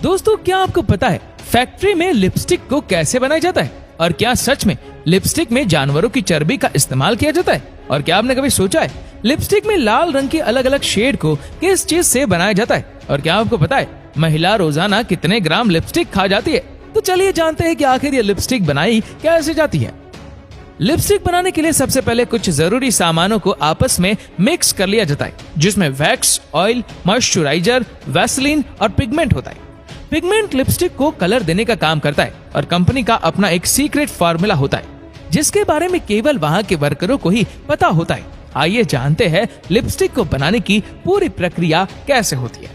दोस्तों, क्या आपको पता है फैक्ट्री में लिपस्टिक को कैसे बनाया जाता है? और क्या सच में लिपस्टिक में जानवरों की चर्बी का इस्तेमाल किया जाता है? और क्या आपने कभी सोचा है लिपस्टिक में लाल रंग के अलग अलग शेड को किस चीज से बनाया जाता है? और क्या आपको पता है महिला रोजाना कितने ग्राम लिपस्टिक खा जाती है? तो चलिए जानते हैं कि आखिर ये लिपस्टिक बनाई कैसे जाती है। लिपस्टिक बनाने के लिए सबसे पहले कुछ जरूरी सामानों को आपस में मिक्स कर लिया जाता है, जिसमें वैक्स, ऑयल, मॉइस्चराइजर, वैसलीन और पिगमेंट होता है। पिगमेंट लिपस्टिक को कलर देने का काम करता है और कंपनी का अपना एक सीक्रेट फार्मूला होता है, जिसके बारे में केवल वहां के वर्करों को ही पता होता है। आइए जानते हैं लिपस्टिक को बनाने की पूरी प्रक्रिया कैसे होती है।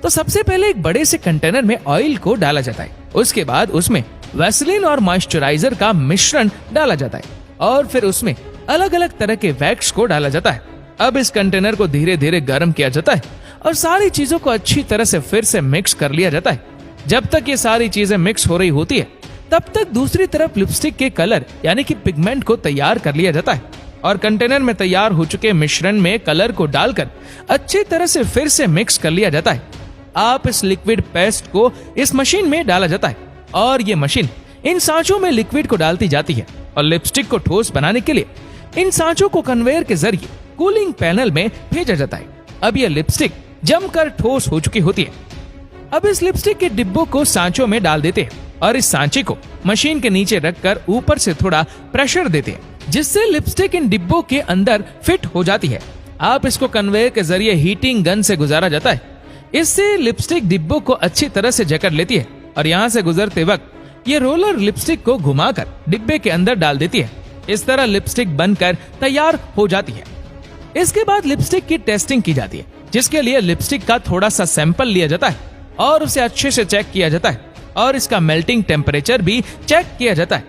तो सबसे पहले एक बड़े से कंटेनर में ऑयल को डाला जाता है। उसके बाद उसमें वैसलीन और मॉइस्चराइजर का मिश्रण डाला जाता है और फिर उसमें अलग अलग तरह के वैक्स को डाला जाता है। अब इस कंटेनर को धीरे धीरे गर्म किया जाता है और सारी चीजों को अच्छी तरह से फिर से मिक्स कर लिया जाता है। जब तक ये सारी चीजें मिक्स हो रही होती है, तब तक दूसरी तरफ लिपस्टिक के कलर यानी कि पिगमेंट को तैयार कर लिया जाता है और कंटेनर में तैयार हो चुके मिश्रण में कलर को डालकर अच्छी तरह से फिर से मिक्स कर लिया जाता है। आप इस लिक्विड पेस्ट को इस मशीन में डाला जाता है और ये मशीन इन सांचों में लिक्विड को डालती जाती है और लिपस्टिक को ठोस बनाने के लिए इन सांचों को कन्वेयर के जरिए कूलिंग पैनल में भेजा जाता है। अब ये लिपस्टिक जमकर ठोस हो चुकी होती है। अब इस लिपस्टिक के डिब्बों को सांचों में डाल देते हैं और इस सांचे को मशीन के नीचे रखकर ऊपर से थोड़ा प्रेशर देते हैं, जिससे लिपस्टिक इन डिब्बों के अंदर फिट हो जाती है। आप इसको कन्वेयर के जरिए हीटिंग गन से गुजारा जाता है। इससे लिपस्टिक डिब्बों को अच्छी तरह से जकड़ लेती है और यहाँ से गुजरते वक्त ये रोलर लिपस्टिक को घुमाकर डिब्बे के अंदर डाल देती है। इस तरह लिपस्टिक बनकर तैयार हो जाती है। इसके बाद लिपस्टिक की टेस्टिंग की जाती है, जिसके लिए लिपस्टिक का थोड़ा सा सैंपल लिया जाता है और उसे अच्छे से चेक किया जाता है और इसका मेल्टिंग टेम्परेचर भी चेक किया जाता है।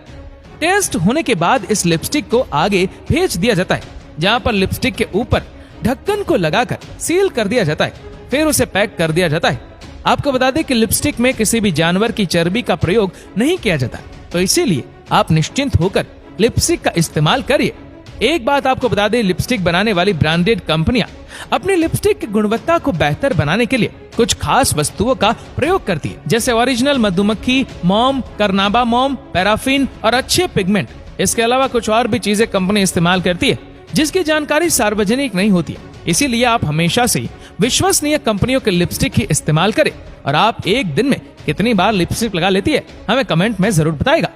टेस्ट होने के बाद इस लिपस्टिक को आगे भेज दिया जाता है, जहाँ पर लिपस्टिक के ऊपर ढक्कन को लगाकर सील कर दिया जाता है। फिर उसे पैक कर दिया जाता है। आपको बता दें कि लिपस्टिक में किसी भी जानवर की चर्बी का प्रयोग नहीं किया जाता, तो इसीलिए आप निश्चिंत होकर लिपस्टिक का इस्तेमाल करिए। एक बात आपको बता दें, लिपस्टिक बनाने वाली ब्रांडेड कंपनियां अपनी लिपस्टिक की गुणवत्ता को बेहतर बनाने के लिए कुछ खास वस्तुओं का प्रयोग करती है, जैसे ओरिजिनल मधुमक्खी मोम, करनाबा मोम, पैराफिन और अच्छे पिगमेंट। इसके अलावा कुछ और भी चीजें कंपनी इस्तेमाल करती है, जिसकी जानकारी सार्वजनिक नहीं होती है। इसीलिए आप हमेशा से विश्वसनीय कंपनियों के लिपस्टिक ही इस्तेमाल करें। और आप एक दिन में कितनी बार लिपस्टिक लगा लेती है, हमें कमेंट में जरूर बताएगा।